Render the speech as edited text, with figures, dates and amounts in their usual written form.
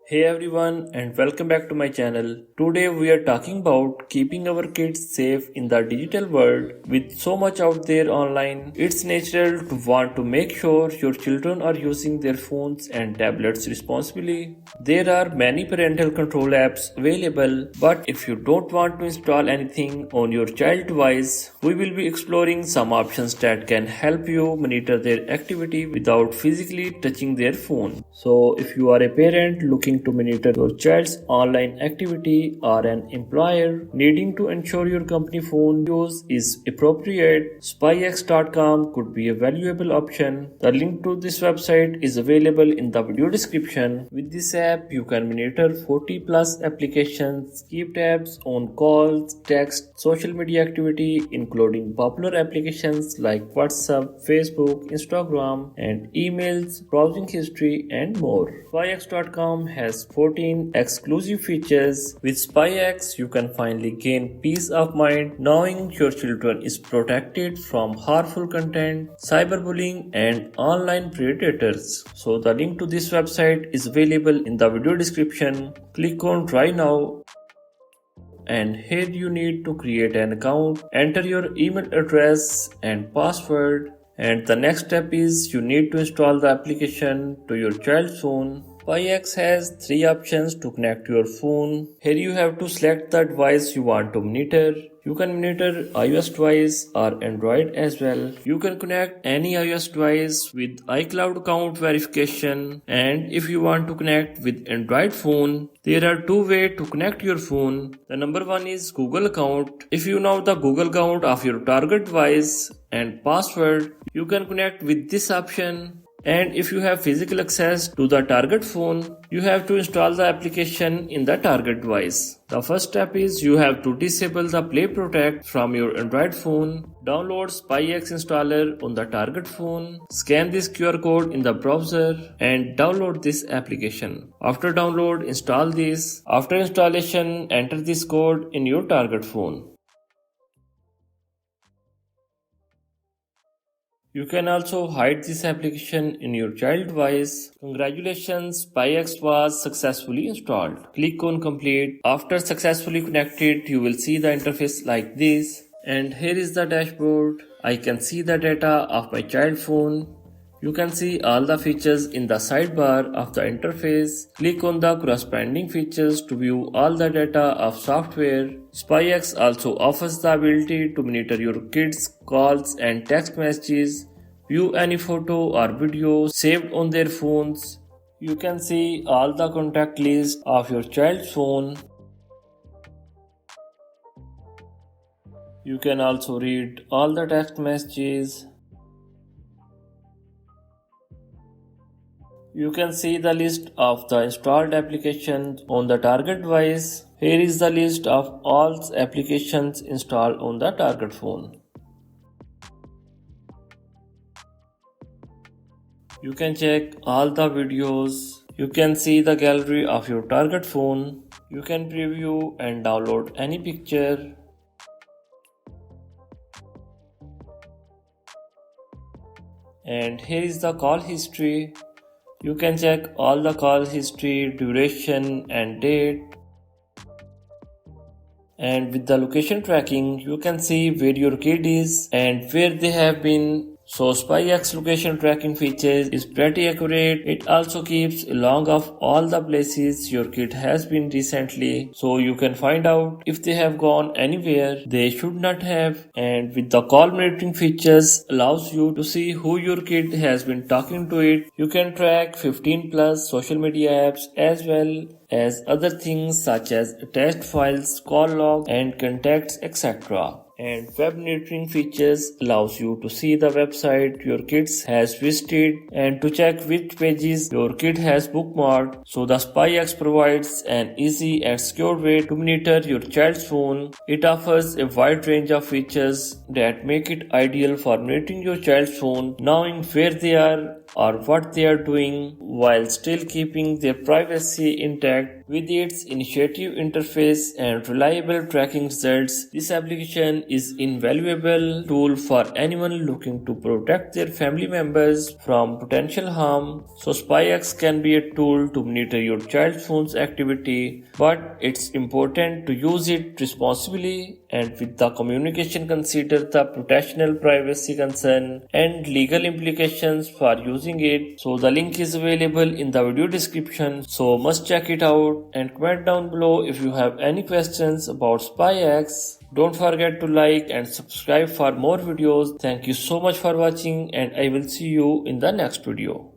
Hey everyone and welcome back to my channel. Today we are talking about keeping our kids safe in the digital world. With so much out there online, it's natural to want to make sure your children are using their phones and tablets responsibly. There are many parental control apps available, but if you don't want to install anything on your child device, we will be exploring some options that can help you monitor their activity without physically touching their phone. So if you are a parent looking to monitor your child's online activity or an employer needing to ensure your company phone use is appropriate, Spyx.com could be a valuable option. The link to this website is available in the video description. With this app, you can monitor 40 plus applications, keep tabs on calls, text, social media activity, including popular applications like WhatsApp, Facebook, Instagram, and emails, browsing history, and more. Spyx.com has 14 exclusive features. With Spyx, you can finally gain peace of mind knowing your children is protected from harmful content, cyberbullying, and online predators. So the link to this website is available in the video description. Click on try now. And here you need to create an account, enter your email address and password, and the next step is you need to install the application to your child's phone. Spyx has 3 options to connect your phone. Here you have to select the device you want to monitor. You can monitor iOS device or Android as well. You can connect any iOS device with iCloud account verification, and if you want to connect with Android phone, there are 2 ways to connect your phone. The number 1 is Google account. If you know the Google account of your target device and password, you can connect with this option. And if you have physical access to the target phone, you have to install the application in the target device. The first step is you have to disable the Play Protect from your Android phone. Download Spyx installer on the target phone. Scan this QR code in the browser and download this application. After download, install this. After installation, enter this code in your target phone. You can also hide this application in your child device. Congratulations, Spyx was successfully installed. Click on complete. After successfully connected, you will see the interface like this. And here is the dashboard. I can see the data of my child phone. You can see all the features in the sidebar of the interface. Click on the corresponding features to view all the data of software. Spyx also offers the ability to monitor your kids' calls and text messages, view any photo or video saved on their phones. You can see all the contact list of your child's phone. You can also read all the text messages. You can see the list of the installed applications on the target device. Here is the list of all applications installed on the target phone. You can check all the videos. You can see the gallery of your target phone. You can preview and download any picture. And here is the call history. You can check all the call history, duration and date. And with the location tracking, you can see where your kid is and where they have been. So Spyx location tracking feature is pretty accurate. It also keeps a log of all the places your kid has been recently, so you can find out if they have gone anywhere they should not have. And with the call monitoring features allows you to see who your kid has been talking to it. You can track 15 plus social media apps as well as other things such as attached files, call logs and contacts, etc. And web monitoring features allows you to see the website your kids has visited and to check which pages your kid has bookmarked. So the Spyx provides an easy and secure way to monitor your child's phone. It offers a wide range of features that make it ideal for monitoring your child's phone, knowing where they are or what they are doing while still keeping their privacy intact. With its intuitive interface and reliable tracking results, this application is an invaluable tool for anyone looking to protect their family members from potential harm. So Spyx can be a tool to monitor your child's phone's activity, but it's important to use it responsibly and with the communication consider the professional privacy concern and legal implications for using it. So the link is available in the video description, so must check it out and comment down below if you have any questions about Spyx. Don't forget to like and subscribe for more videos. Thank you so much for watching and I will see you in the next video.